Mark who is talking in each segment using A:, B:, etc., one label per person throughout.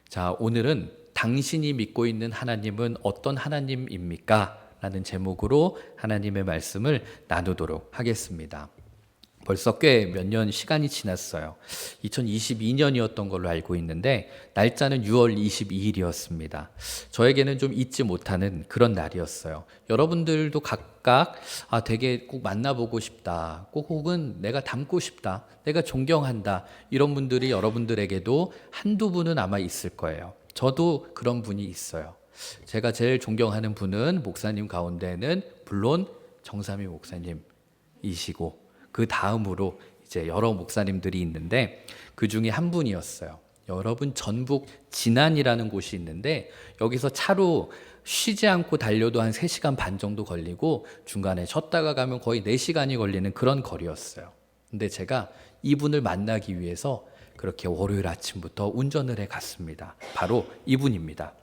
A: 자, 오늘은 당신이 믿고 있는 하나님은 어떤 하나님입니까? 라는 제목으로 하나님의 말씀을 나누도록 하겠습니다. 벌써 꽤 몇 년 시간이 지났어요. 2022년이었던 걸로 알고 있는데 날짜는 6월 22일이었습니다. 저에게는 좀 잊지 못하는 그런 날이었어요. 여러분들도 각각 되게 꼭 만나보고 싶다. 꼭 혹은 내가 닮고 싶다. 내가 존경한다. 이런 분들이 여러분들에게도 한두 분은 아마 있을 거예요. 저도 그런 분이 있어요. 제가 제일 존경하는 분은 목사님 가운데는 물론 정삼위 목사님이시고 그 다음으로 이제 여러 목사님들이 있는데 그 중에 한 분이었어요. 여러분 전북 진안이라는 곳이 있는데 여기서 차로 쉬지 않고 달려도 한 3시간 반 정도 걸리고 중간에 쉬었다가 가면 거의 4시간이 걸리는 그런 거리였어요. 근데 제가 이분을 만나기 위해서 그렇게 월요일 아침부터 운전을 해 갔습니다. 바로 이분입니다.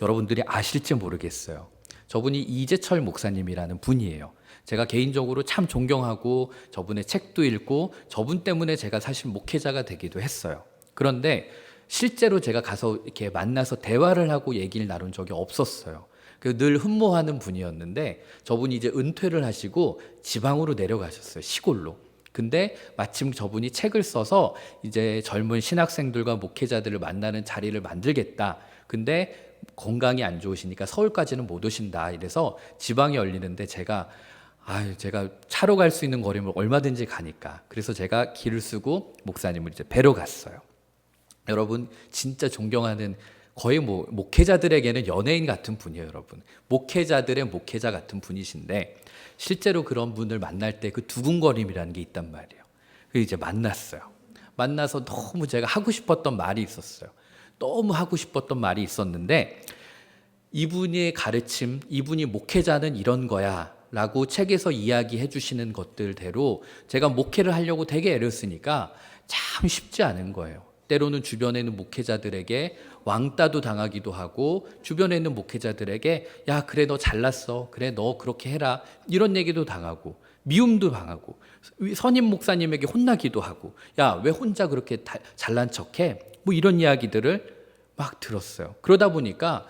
A: 여러분들이 아실지 모르겠어요. 저분이 이재철 목사님이라는 분이에요. 제가 개인적으로 참 존경하고 저분의 책도 읽고 저분 때문에 제가 사실 목회자가 되기도 했어요. 그런데 실제로 제가 가서 이렇게 만나서 대화를 하고 얘기를 나눈 적이 없었어요. 늘 흠모하는 분이었는데 저분이 이제 은퇴를 하시고 지방으로 내려가셨어요. 시골로. 근데 마침 저분이 책을 써서 이제 젊은 신학생들과 목회자들을 만나는 자리를 만들겠다. 근데 건강이 안 좋으시니까 서울까지는 못 오신다. 이래서 지방에 열리는데 제가 차로 갈 수 있는 거리면 얼마든지 가니까. 그래서 제가 길을 쓰고 목사님을 이제 뵈러 갔어요. 여러분 진짜 존경하는 거의 목회자들에게는 연예인 같은 분이에요, 여러분. 목회자들의 목회자 같은 분이신데 실제로 그런 분을 만날 때 그 두근거림이라는 게 있단 말이에요. 그래서 이제 만났어요. 만나서 너무 제가 하고 싶었던 말이 있었어요. 너무 하고 싶었던 말이 있었는데 이분의 가르침, 이분이 목회자는 이런 거야 라고 책에서 이야기해 주시는 것들대로 제가 목회를 하려고 되게 애를 쓰니까 참 쉽지 않은 거예요. 때로는 주변에 있는 목회자들에게 왕따도 당하기도 하고 주변에 있는 목회자들에게 야 그래 너 잘났어, 그래 너 그렇게 해라 이런 얘기도 당하고 미움도 당하고 선임 목사님에게 혼나기도 하고 야 왜 혼자 그렇게 잘난 척해 뭐 이런 이야기들을 막 들었어요. 그러다 보니까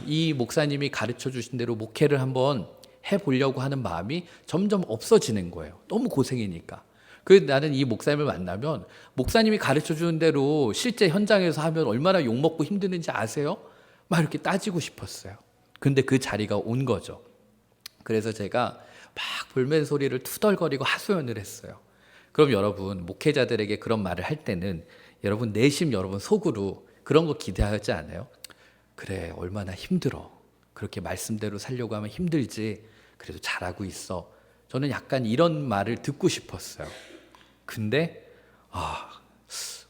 A: 이 목사님이 가르쳐 주신 대로 목회를 한번 해보려고 하는 마음이 점점 없어지는 거예요. 너무 고생이니까. 나는 이 목사님을 만나면 목사님이 가르쳐 주는 대로 실제 현장에서 하면 얼마나 욕먹고 힘드는지 아세요? 막 이렇게 따지고 싶었어요. 근데 그 자리가 온 거죠. 그래서 제가 막 볼멘 소리를 투덜거리고 하소연을 했어요. 그럼 여러분 목회자들에게 그런 말을 할 때는 여러분 내심 여러분 속으로 그런 거 기대하지 않아요? 그래 얼마나 힘들어. 그렇게 말씀대로 살려고 하면 힘들지. 그래도 잘하고 있어. 저는 약간 이런 말을 듣고 싶었어요. 근데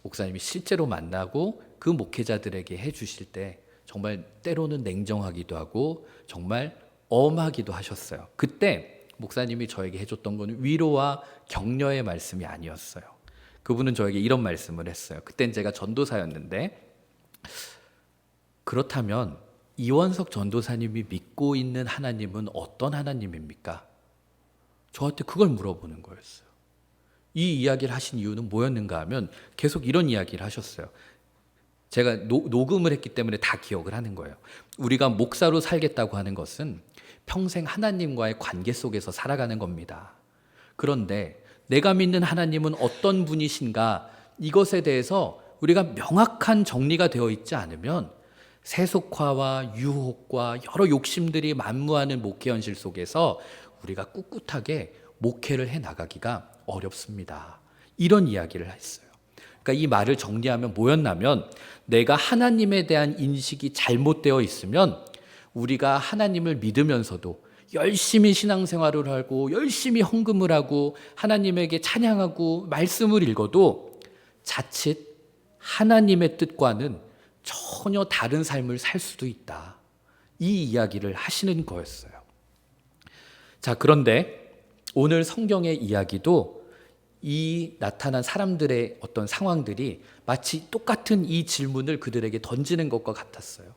A: 목사님이 실제로 만나고 그 목회자들에게 해주실 때 정말 때로는 냉정하기도 하고 정말 엄하기도 하셨어요. 그때 목사님이 저에게 해줬던 건 위로와 격려의 말씀이 아니었어요. 그분은 저에게 이런 말씀을 했어요. 그땐 제가 전도사였는데 그렇다면 이원석 전도사님이 믿고 있는 하나님은 어떤 하나님입니까? 저한테 그걸 물어보는 거였어요. 이 이야기를 하신 이유는 뭐였는가 하면 계속 이런 이야기를 하셨어요. 제가 녹음을 했기 때문에 다 기억을 하는 거예요. 우리가 목사로 살겠다고 하는 것은 평생 하나님과의 관계 속에서 살아가는 겁니다. 그런데 내가 믿는 하나님은 어떤 분이신가 이것에 대해서 우리가 명확한 정리가 되어 있지 않으면 세속화와 유혹과 여러 욕심들이 만무하는 목회 현실 속에서 우리가 꿋꿋하게 목회를 해 나가기가 어렵습니다. 이런 이야기를 했어요. 그러니까 이 말을 정리하면 뭐였냐면 내가 하나님에 대한 인식이 잘못되어 있으면 우리가 하나님을 믿으면서도 열심히 신앙생활을 하고 열심히 헌금을 하고 하나님에게 찬양하고 말씀을 읽어도 자칫 하나님의 뜻과는 전혀 다른 삶을 살 수도 있다. 이 이야기를 하시는 거였어요. 자, 그런데 오늘 성경의 이야기도 이 나타난 사람들의 어떤 상황들이 마치 똑같은 이 질문을 그들에게 던지는 것과 같았어요.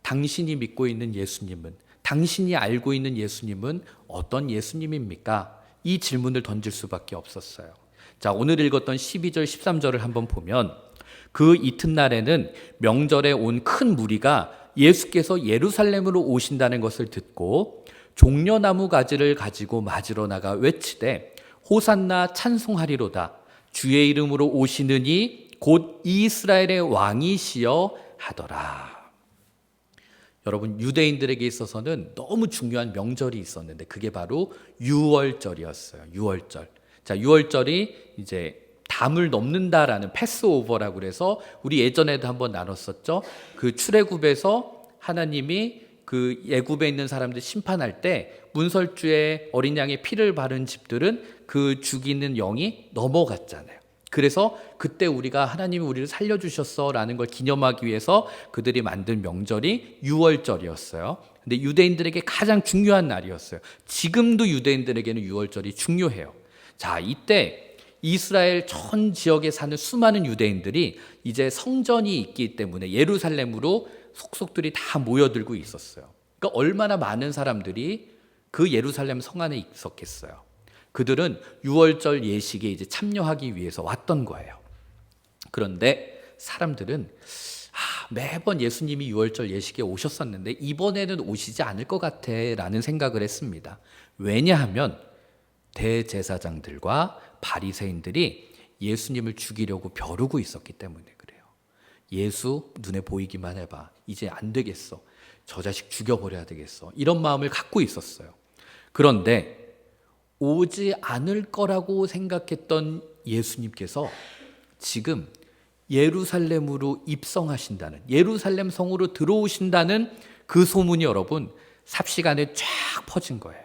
A: 당신이 믿고 있는 예수님은, 당신이 알고 있는 예수님은 어떤 예수님입니까? 이 질문을 던질 수밖에 없었어요. 자, 오늘 읽었던 12절, 13절을 한번 보면 그 이튿날에는 명절에 온 큰 무리가 예수께서 예루살렘으로 오신다는 것을 듣고 종려나무 가지를 가지고 맞으러 나가 외치되 호산나 찬송하리로다. 주의 이름으로 오시느니 곧 이스라엘의 왕이시여 하더라. 여러분, 유대인들에게 있어서는 너무 중요한 명절이 있었는데 그게 바로 유월절이었어요. 유월절. 자, 유월절이 이제 담을 넘는다라는 패스오버라고 그래서 우리 예전에도 한번 나눴었죠. 그 출애굽에서 하나님이 그 애굽에 있는 사람들 심판할 때 문설주에 어린 양의 피를 바른 집들은 그 죽이는 영이 넘어갔잖아요. 그래서 그때 우리가 하나님이 우리를 살려주셨어라는 걸 기념하기 위해서 그들이 만든 명절이 유월절이었어요. 근데 유대인들에게 가장 중요한 날이었어요. 지금도 유대인들에게는 유월절이 중요해요. 자, 이때 이스라엘 전 지역에 사는 수많은 유대인들이 이제 성전이 있기 때문에 예루살렘으로 속속들이 다 모여들고 있었어요. 그러니까 얼마나 많은 사람들이 그 예루살렘 성 안에 있었겠어요. 그들은 유월절 예식에 이제 참여하기 위해서 왔던 거예요. 그런데 사람들은 매번 예수님이 유월절 예식에 오셨었는데 이번에는 오시지 않을 것 같아라는 생각을 했습니다. 왜냐하면 대제사장들과 바리새인들이 예수님을 죽이려고 벼르고 있었기 때문에 그래요. 예수 눈에 보이기만 해봐. 이제 안 되겠어. 저 자식 죽여버려야 되겠어. 이런 마음을 갖고 있었어요. 그런데 오지 않을 거라고 생각했던 예수님께서 지금 예루살렘으로 입성하신다는, 예루살렘 성으로 들어오신다는 그 소문이 여러분 삽시간에 쫙 퍼진 거예요.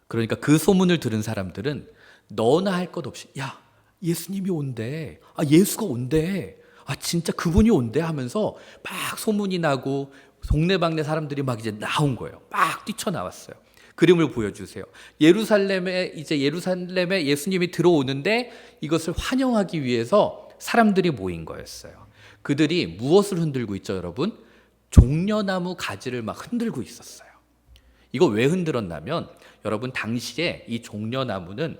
A: 그러니까 그 소문을 들은 사람들은 너나 할 것 없이 야, 예수님이 온대. 예수가 온대. 진짜 그분이 온대 하면서 막 소문이 나고 동네방네 사람들이 막 이제 나온 거예요. 막 뛰쳐나왔어요. 그림을 보여주세요. 예루살렘에 예수님이 들어오는데 이것을 환영하기 위해서 사람들이 모인 거였어요. 그들이 무엇을 흔들고 있죠, 여러분? 종려나무 가지를 막 흔들고 있었어요. 이거 왜 흔들었냐면 여러분 당시에 이 종려나무는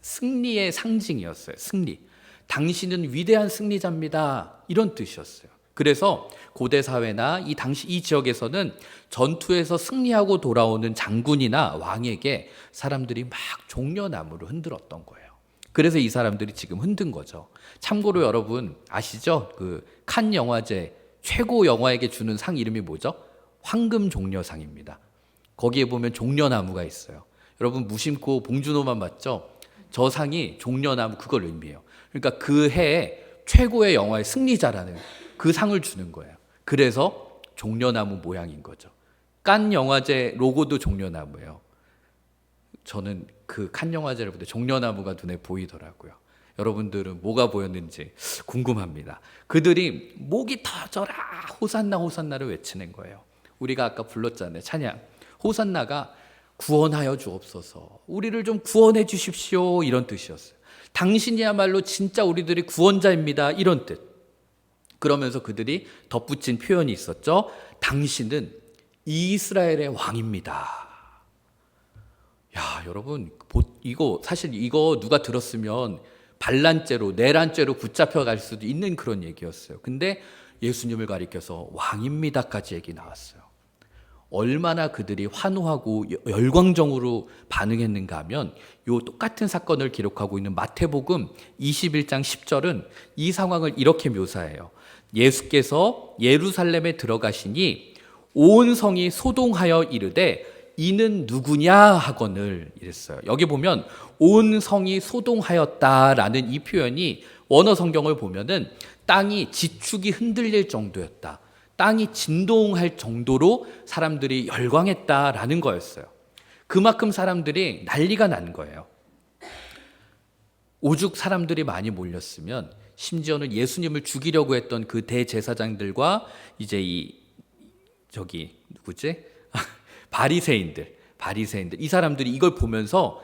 A: 승리의 상징이었어요. 승리. 당신은 위대한 승리자입니다. 이런 뜻이었어요. 그래서 고대 사회나 이 당시 이 지역에서는 전투에서 승리하고 돌아오는 장군이나 왕에게 사람들이 막 종려나무를 흔들었던 거예요. 그래서 이 사람들이 지금 흔든 거죠. 참고로 여러분 아시죠? 그 칸 영화제 최고 영화에게 주는 상 이름이 뭐죠? 황금 종려상입니다. 거기에 보면 종려나무가 있어요. 여러분 무심코 봉준호만 봤죠? 저 상이 종려나무 그걸 의미해요. 그러니까 그 해에 최고의 영화의 승리자라는 그 상을 주는 거예요. 그래서 종려나무 모양인 거죠. 칸 영화제 로고도 종려나무예요. 저는 그 칸 영화제를 볼 때 종려나무가 눈에 보이더라고요. 여러분들은 뭐가 보였는지 궁금합니다. 그들이 목이 터져라 호산나 호산나를 외치는 거예요. 우리가 아까 불렀잖아요. 찬양. 호산나가 구원하여 주옵소서. 우리를 좀 구원해 주십시오. 이런 뜻이었어요. 당신이야말로 진짜 우리들의 구원자입니다. 이런 뜻. 그러면서 그들이 덧붙인 표현이 있었죠. 당신은 이스라엘의 왕입니다. 야, 여러분, 사실 이거 누가 들었으면 반란죄로, 내란죄로 붙잡혀 갈 수도 있는 그런 얘기였어요. 근데 예수님을 가리켜서 왕입니다까지 얘기 나왔어요. 얼마나 그들이 환호하고 열광적으로 반응했는가 하면 이 똑같은 사건을 기록하고 있는 마태복음 21장 10절은 이 상황을 이렇게 묘사해요. 예수께서 예루살렘에 들어가시니 온 성이 소동하여 이르되 이는 누구냐 하거늘 이랬어요. 여기 보면 온 성이 소동하였다라는 이 표현이 원어 성경을 보면은 땅이 지축이 흔들릴 정도였다. 땅이 진동할 정도로 사람들이 열광했다라는 거였어요. 그만큼 사람들이 난리가 난 거예요. 오죽 사람들이 많이 몰렸으면 심지어는 예수님을 죽이려고 했던 그 대제사장들과 이제 누구지? 바리새인들 이 사람들이 이걸 보면서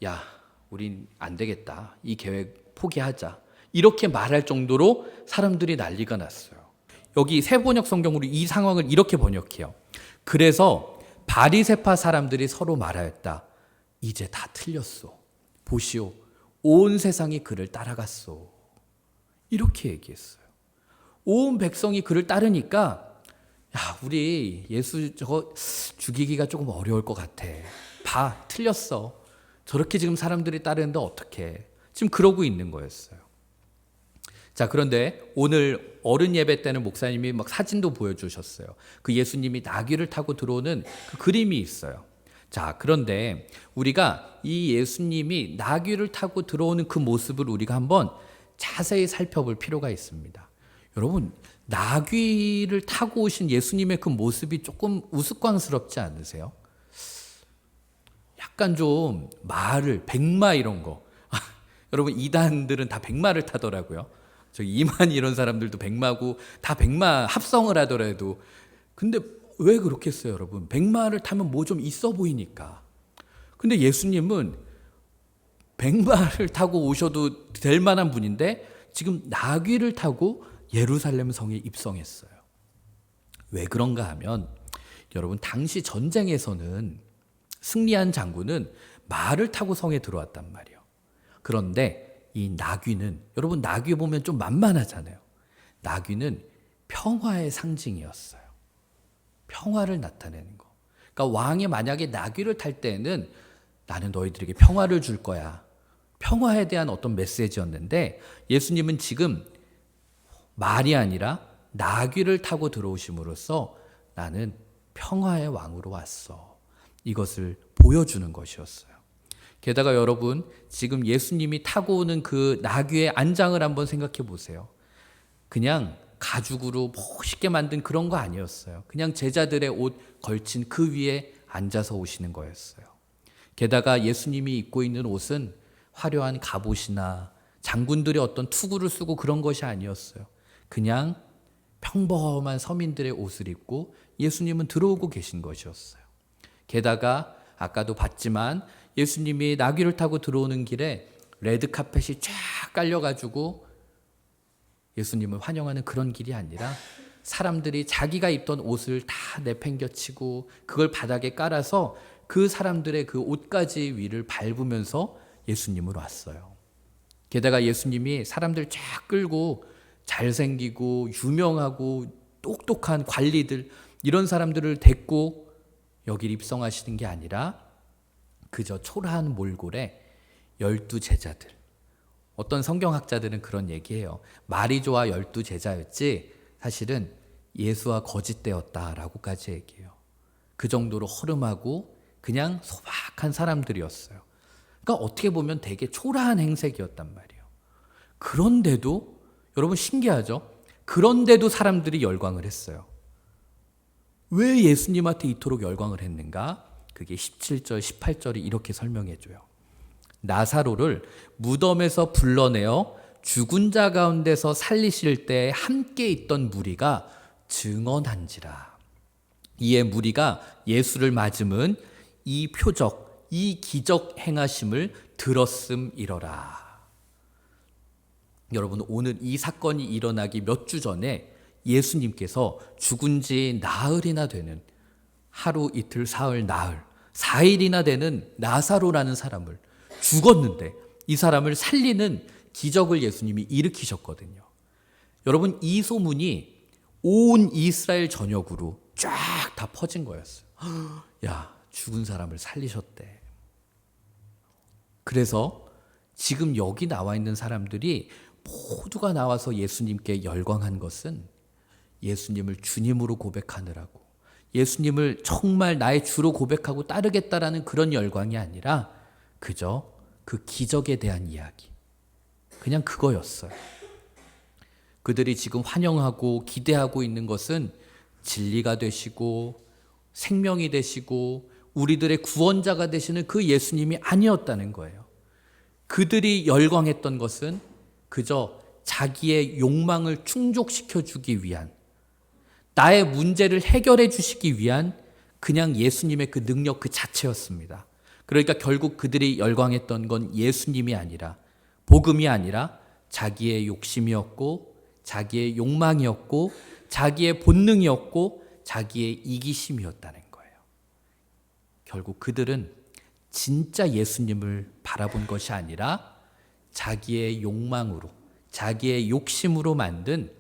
A: 야, 우린 안 되겠다. 이 계획 포기하자. 이렇게 말할 정도로 사람들이 난리가 났어요. 여기 새번역 성경으로 이 상황을 이렇게 번역해요. 그래서 바리새파 사람들이 서로 말하였다. 이제 다 틀렸소. 보시오. 온 세상이 그를 따라갔소. 이렇게 얘기했어요. 온 백성이 그를 따르니까 야, 우리 예수 저거 죽이기가 조금 어려울 것 같아. 봐, 틀렸어. 저렇게 지금 사람들이 따르는데 어떡해. 지금 그러고 있는 거였어요. 자, 그런데 오늘 어른 예배 때는 목사님이 막 사진도 보여주셨어요. 그 예수님이 나귀를 타고 들어오는 그 그림이 있어요. 자, 그런데 우리가 이 예수님이 나귀를 타고 들어오는 그 모습을 우리가 한번 자세히 살펴볼 필요가 있습니다. 여러분, 나귀를 타고 오신 예수님의 그 모습이 조금 우스꽝스럽지 않으세요? 약간 좀 말을, 백마 이런 거. 여러분, 이단들은 다 백마를 타더라고요. 저 이만 이런 사람들도 백마고 다 백마 합성을 하더라도. 근데 왜 그렇게 했어요, 여러분? 백마를 타면 뭐 좀 있어 보이니까. 근데 예수님은 백마를 타고 오셔도 될 만한 분인데 지금 나귀를 타고 예루살렘 성에 입성했어요. 왜 그런가 하면 여러분, 당시 전쟁에서는 승리한 장군은 말을 타고 성에 들어왔단 말이에요. 그런데 이 나귀는, 여러분 나귀 보면 좀 만만하잖아요. 나귀는 평화의 상징이었어요. 평화를 나타내는 거. 그러니까 왕이 만약에 나귀를 탈 때는 나는 너희들에게 평화를 줄 거야. 평화에 대한 어떤 메시지였는데 예수님은 지금 말이 아니라 나귀를 타고 들어오심으로써 나는 평화의 왕으로 왔어. 이것을 보여주는 것이었어요. 게다가 여러분, 지금 예수님이 타고 오는 그 나귀의 안장을 한번 생각해 보세요. 그냥 가죽으로 멋있게 만든 그런 거 아니었어요. 그냥 제자들의 옷 걸친 그 위에 앉아서 오시는 거였어요. 게다가 예수님이 입고 있는 옷은 화려한 갑옷이나 장군들의 어떤 투구를 쓰고 그런 것이 아니었어요. 그냥 평범한 서민들의 옷을 입고 예수님은 들어오고 계신 것이었어요. 게다가 아까도 봤지만 예수님이 나귀를 타고 들어오는 길에 레드카펫이 쫙 깔려가지고 예수님을 환영하는 그런 길이 아니라 사람들이 자기가 입던 옷을 다 내팽겨치고 그걸 바닥에 깔아서 그 사람들의 그 옷가지 위를 밟으면서 예수님을 왔어요. 게다가 예수님이 사람들 쫙 끌고 잘생기고 유명하고 똑똑한 관리들, 이런 사람들을 데리고 여기 입성하시는 게 아니라 그저 초라한 몰골에 12제자들. 어떤 성경학자들은 그런 얘기해요. 말이 좋아 12제자였지 사실은 예수와 거짓되었다라고까지 얘기해요. 그 정도로 허름하고 그냥 소박한 사람들이었어요. 그러니까 어떻게 보면 되게 초라한 행색이었단 말이에요. 그런데도 여러분 신기하죠? 그런데도 사람들이 열광을 했어요. 왜 예수님한테 이토록 열광을 했는가? 그게 17절, 18절이 이렇게 설명해 줘요. 나사로를 무덤에서 불러내어 죽은 자 가운데서 살리실 때 함께 있던 무리가 증언한지라. 이에 무리가 예수를 맞음은 이 표적, 이 기적 행하심을 들었음이러라. 여러분, 오늘 이 사건이 일어나기 몇 주 전에 예수님께서 죽은 지 나흘이나 되는, 하루 이틀 사흘 나흘 4일이나 되는 나사로라는 사람을, 죽었는데 이 사람을 살리는 기적을 예수님이 일으키셨거든요. 여러분, 이 소문이 온 이스라엘 전역으로 쫙 다 퍼진 거였어요. 야, 죽은 사람을 살리셨대. 그래서 지금 여기 나와 있는 사람들이 모두가 나와서 예수님께 열광한 것은 예수님을 주님으로 고백하느라고, 예수님을 정말 나의 주로 고백하고 따르겠다라는 그런 열광이 아니라 그저 그 기적에 대한 이야기, 그냥 그거였어요. 그들이 지금 환영하고 기대하고 있는 것은 진리가 되시고 생명이 되시고 우리들의 구원자가 되시는 그 예수님이 아니었다는 거예요. 그들이 열광했던 것은 그저 자기의 욕망을 충족시켜 주기 위한, 나의 문제를 해결해 주시기 위한 그냥 예수님의 그 능력 그 자체였습니다. 그러니까 결국 그들이 열광했던 건 예수님이 아니라, 복음이 아니라 자기의 욕심이었고 자기의 욕망이었고 자기의 본능이었고 자기의 이기심이었다는 거예요. 결국 그들은 진짜 예수님을 바라본 것이 아니라 자기의 욕망으로, 자기의 욕심으로 만든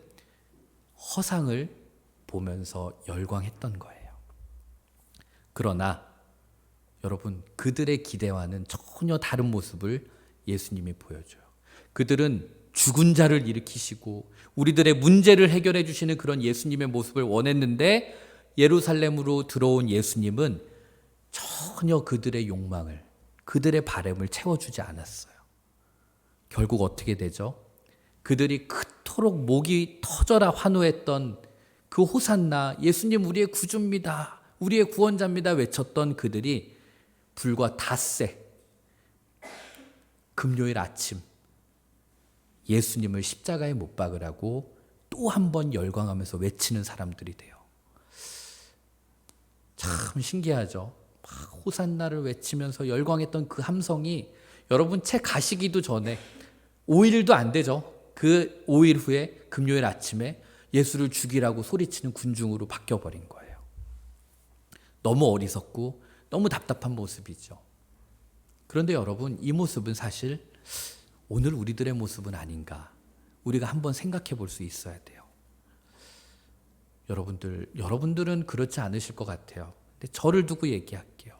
A: 허상을 보면서 열광했던 거예요. 그러나 여러분, 그들의 기대와는 전혀 다른 모습을 예수님이 보여줘요. 그들은 죽은 자를 일으키시고 우리들의 문제를 해결해 주시는 그런 예수님의 모습을 원했는데, 예루살렘으로 들어온 예수님은 전혀 그들의 욕망을, 그들의 바람을 채워주지 않았어요. 결국 어떻게 되죠? 그들이 그토록 목이 터져라 환호했던 그 호산나, 예수님 우리의 구주입니다, 우리의 구원자입니다 외쳤던 그들이 불과 닷새 금요일 아침 예수님을 십자가에 못 박으라고 또 한 번 열광하면서 외치는 사람들이 돼요. 참 신기하죠. 막 호산나를 외치면서 열광했던 그 함성이 여러분 채 가시기도 전에 5일도 안 되죠. 그 5일 후에 금요일 아침에 예수를 죽이라고 소리치는 군중으로 바뀌어버린 거예요. 너무 어리석고 너무 답답한 모습이죠. 그런데 여러분, 이 모습은 사실 오늘 우리들의 모습은 아닌가, 우리가 한번 생각해 볼 수 있어야 돼요. 여러분들은 그렇지 않으실 것 같아요. 근데 저를 두고 얘기할게요.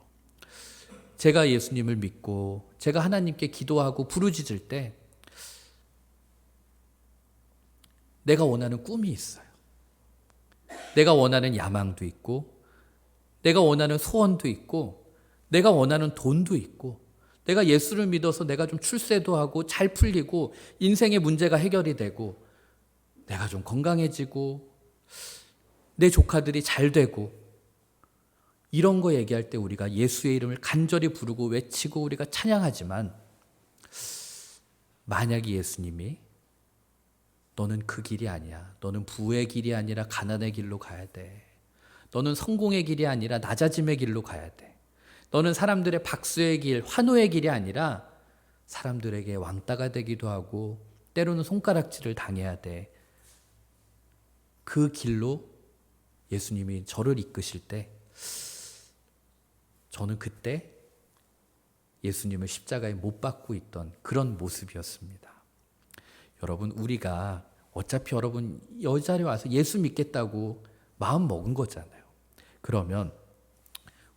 A: 제가 예수님을 믿고 제가 하나님께 기도하고 부르짖을 때 내가 원하는 꿈이 있어요. 내가 원하는 야망도 있고, 내가 원하는 소원도 있고, 내가 원하는 돈도 있고, 내가 예수를 믿어서 내가 좀 출세도 하고 잘 풀리고 인생의 문제가 해결이 되고 내가 좀 건강해지고 내 조카들이 잘 되고, 이런 거 얘기할 때 우리가 예수의 이름을 간절히 부르고 외치고 우리가 찬양하지만, 만약에 예수님이 너는 그 길이 아니야, 너는 부의 길이 아니라 가난의 길로 가야 돼, 너는 성공의 길이 아니라 낮아짐의 길로 가야 돼, 너는 사람들의 박수의 길, 환호의 길이 아니라 사람들에게 왕따가 되기도 하고 때로는 손가락질을 당해야 돼, 그 길로 예수님이 저를 이끄실 때 저는 그때 예수님을 십자가에 못 박고 있던 그런 모습이었습니다. 여러분, 우리가 어차피 여러분 이 자리에 와서 예수 믿겠다고 마음 먹은 거잖아요. 그러면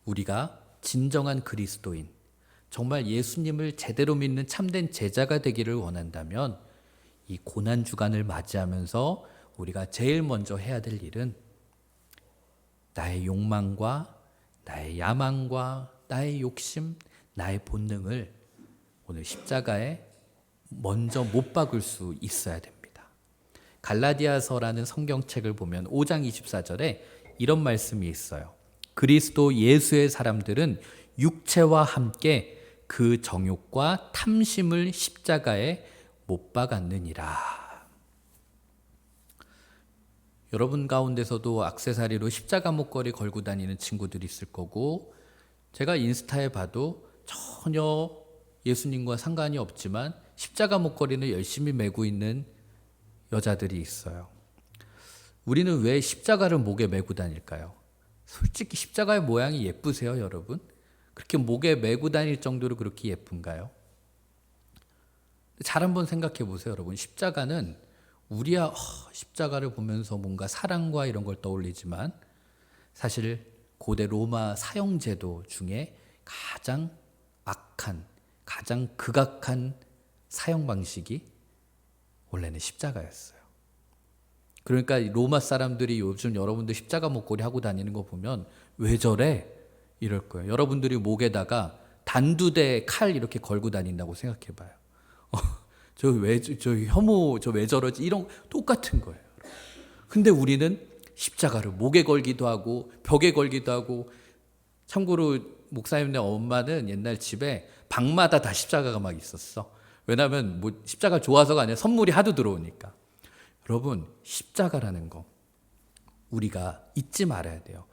A: 우리가 진정한 그리스도인, 정말 예수님을 제대로 믿는 참된 제자가 되기를 원한다면 이 고난주간을 맞이하면서 우리가 제일 먼저 해야 될 일은 나의 욕망과 나의 야망과 나의 욕심, 나의 본능을 오늘 십자가에 먼저 못 박을 수 있어야 됩니다. 갈라디아서라는 성경책을 보면 5장 24절에 이런 말씀이 있어요. 그리스도 예수의 사람들은 육체와 함께 그 정욕과 탐심을 십자가에 못 박았느니라. 여러분 가운데서도 액세서리로 십자가 목걸이 걸고 다니는 친구들이 있을 거고, 제가 인스타에 봐도 전혀 예수님과 상관이 없지만 십자가 목걸이는 열심히 메고 있는 여자들이 있어요. 우리는 왜 십자가를 목에 메고 다닐까요? 솔직히 십자가의 모양이 예쁘세요, 여러분? 그렇게 목에 메고 다닐 정도로 그렇게 예쁜가요? 잘 한번 생각해 보세요, 여러분. 십자가는 우리야 십자가를 보면서 뭔가 사랑과 이런 걸 떠올리지만, 사실 고대 로마 사형제도 중에 가장 악한, 가장 극악한 사형 방식이 원래는 십자가였어요. 그러니까 로마 사람들이 요즘 여러분들 십자가 목걸이 하고 다니는 거 보면 왜 저래? 이럴 거예요. 여러분들이 목에다가 단두대 칼 이렇게 걸고 다닌다고 생각해 봐요. 저 혐오, 저 왜 저러지? 이런 똑같은 거예요. 근데 우리는 십자가를 목에 걸기도 하고 벽에 걸기도 하고, 참고로 목사님네 엄마는 옛날 집에 방마다 다 십자가가 막 있었어. 왜냐하면 뭐 십자가 좋아서가 아니라 선물이 하도 들어오니까. 여러분, 십자가라는 거 우리가 잊지 말아야 돼요.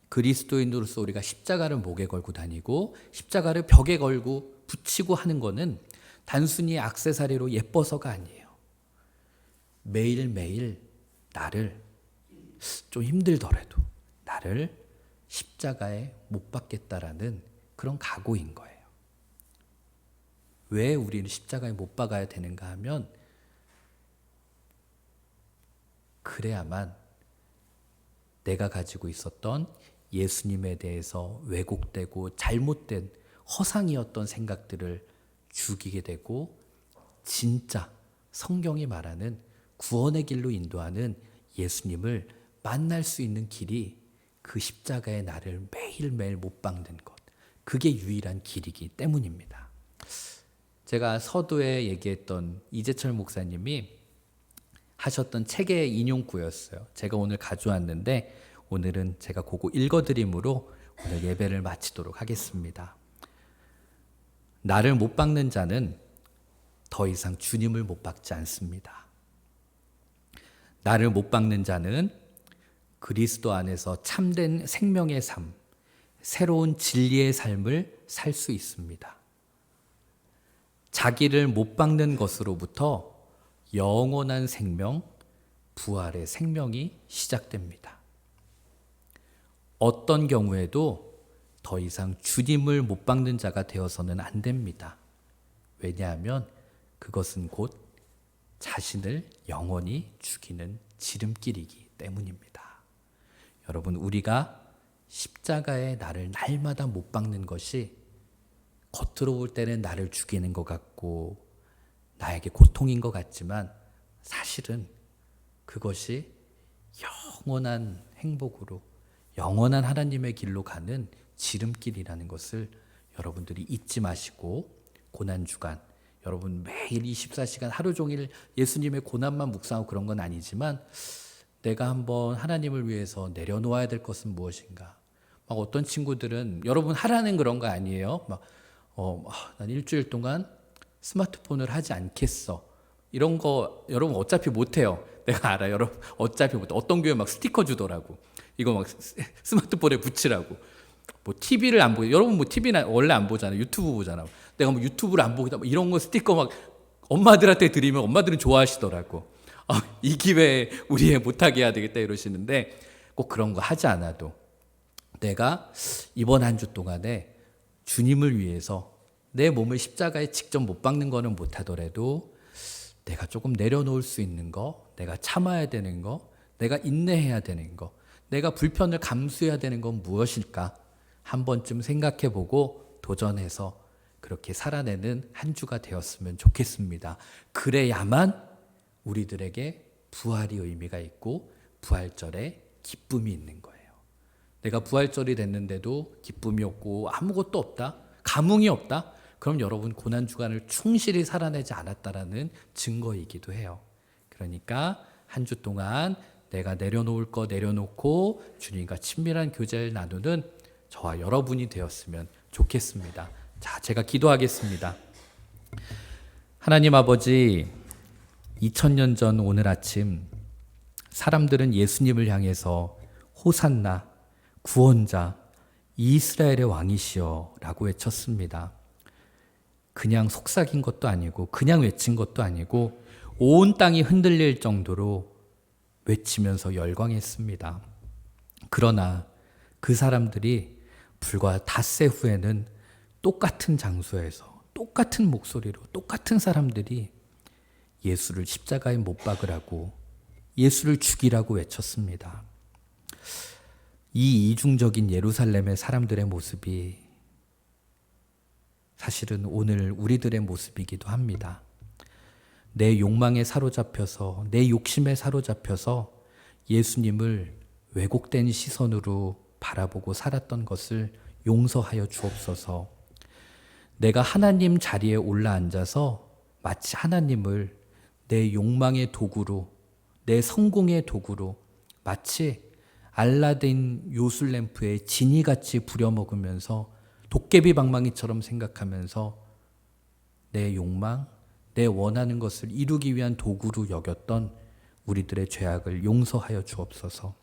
A: 그리스도인으로서 우리가 십자가를 목에 걸고 다니고 십자가를 벽에 걸고 붙이고 하는 거는 단순히 액세서리로 예뻐서가 아니에요. 매일매일 나를 좀 힘들더라도 나를 십자가에 못 박겠다라는 그런 각오인 거예요. 왜 우리는 십자가에 못 박아야 되는가 하면 그래야만 내가 가지고 있었던 예수님에 대해서 왜곡되고 잘못된 허상이었던 생각들을 죽이게 되고 진짜 성경이 말하는 구원의 길로 인도하는 예수님을 만날 수 있는 길이 그 십자가의 나를 매일매일 못 박는 것. 그게 유일한 길이기 때문입니다. 제가 서두에 얘기했던 이재철 목사님이 하셨던 책의 인용구였어요. 제가 오늘 가져왔는데 오늘은 제가 그거 읽어드림으로 오늘 예배를 마치도록 하겠습니다. 나를 못 박는 자는 더 이상 주님을 못 박지 않습니다. 나를 못 박는 자는 그리스도 안에서 참된 생명의 삶, 새로운 진리의 삶을 살 수 있습니다. 자기를 못 박는 것으로부터 영원한 생명, 부활의 생명이 시작됩니다. 어떤 경우에도 더 이상 주님을 못 박는 자가 되어서는 안 됩니다. 왜냐하면 그것은 곧 자신을 영원히 죽이는 지름길이기 때문입니다. 여러분, 우리가 십자가에 나를 날마다 못 박는 것이 겉으로 볼 때는 나를 죽이는 것 같고 나에게 고통인 것 같지만 사실은 그것이 영원한 행복으로 영원한 하나님의 길로 가는 지름길이라는 것을 여러분들이 잊지 마시고 고난주간 여러분 매일 24시간 하루 종일 예수님의 고난만 묵상하고 그런 건 아니지만 내가 한번 하나님을 위해서 내려놓아야 될 것은 무엇인가. 막 어떤 친구들은 여러분 하라는 그런 거 아니에요. 난 일주일 동안 스마트폰을 하지 않겠어. 이런 거 여러분 어차피 못해요. 내가 알아요. 여러분 어차피 못해. 어떤 교회 막 스티커 주더라고. 이거 막 스마트폰에 붙이라고. 뭐 TV를 안 보고 여러분 뭐 TV는 원래 안 보잖아요. 유튜브 보잖아. 내가 뭐 유튜브를 안 보고 이런 거 스티커 막 엄마들한테 드리면 엄마들은 좋아하시더라고. 이 기회에 우리 애 못하게 해야 되겠다 이러시는데 꼭 그런 거 하지 않아도 내가 이번 한 주 동안에 주님을 위해서 내 몸을 십자가에 직접 못 박는 거는 못하더라도 내가 조금 내려놓을 수 있는 거, 내가 참아야 되는 거, 내가 인내해야 되는 거, 내가 불편을 감수해야 되는 건 무엇일까? 한 번쯤 생각해보고 도전해서 그렇게 살아내는 한 주가 되었으면 좋겠습니다. 그래야만 우리들에게 부활이 의미가 있고 부활절에 기쁨이 있는 거예요. 내가 부활절이 됐는데도 기쁨이 없고 아무것도 없다? 감흥이 없다? 그럼 여러분 고난주간을 충실히 살아내지 않았다라는 증거이기도 해요. 그러니까 한 주 동안 내가 내려놓을 거 내려놓고 주님과 친밀한 교제를 나누는 저와 여러분이 되었으면 좋겠습니다. 자, 제가 기도하겠습니다. 하나님 아버지, 2000년 전 오늘 아침 사람들은 예수님을 향해서 호산나, 구원자, 이스라엘의 왕이시여 라고 외쳤습니다. 그냥 속삭인 것도 아니고 그냥 외친 것도 아니고 온 땅이 흔들릴 정도로 외치면서 열광했습니다. 그러나 그 사람들이 불과 닷새 후에는 똑같은 장소에서 똑같은 목소리로 똑같은 사람들이 예수를 십자가에 못 박으라고 예수를 죽이라고 외쳤습니다. 이 이중적인 예루살렘의 사람들의 모습이 사실은 오늘 우리들의 모습이기도 합니다. 내 욕망에 사로잡혀서 내 욕심에 사로잡혀서 예수님을 왜곡된 시선으로 바라보고 살았던 것을 용서하여 주옵소서. 내가 하나님 자리에 올라앉아서 마치 하나님을 내 욕망의 도구로 내 성공의 도구로 마치 알라딘 요술램프에 지니같이 부려먹으면서 도깨비 방망이처럼 생각하면서 내 욕망, 내 원하는 것을 이루기 위한 도구로 여겼던 우리들의 죄악을 용서하여 주옵소서.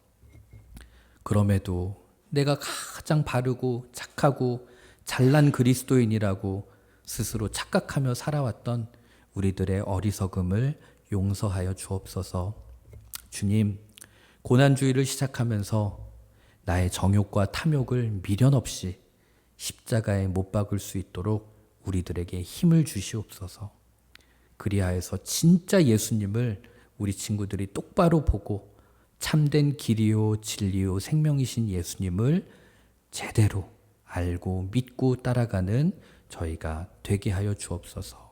A: 그럼에도 내가 가장 바르고 착하고 잘난 그리스도인이라고 스스로 착각하며 살아왔던 우리들의 어리석음을 용서하여 주옵소서. 주님, 고난주의를 시작하면서 나의 정욕과 탐욕을 미련 없이 십자가에 못 박을 수 있도록 우리들에게 힘을 주시옵소서. 그리하여서 진짜 예수님을 우리 친구들이 똑바로 보고 참된 길이요 진리요 생명이신 예수님을 제대로 알고 믿고 따라가는 저희가 되게 하여 주옵소서.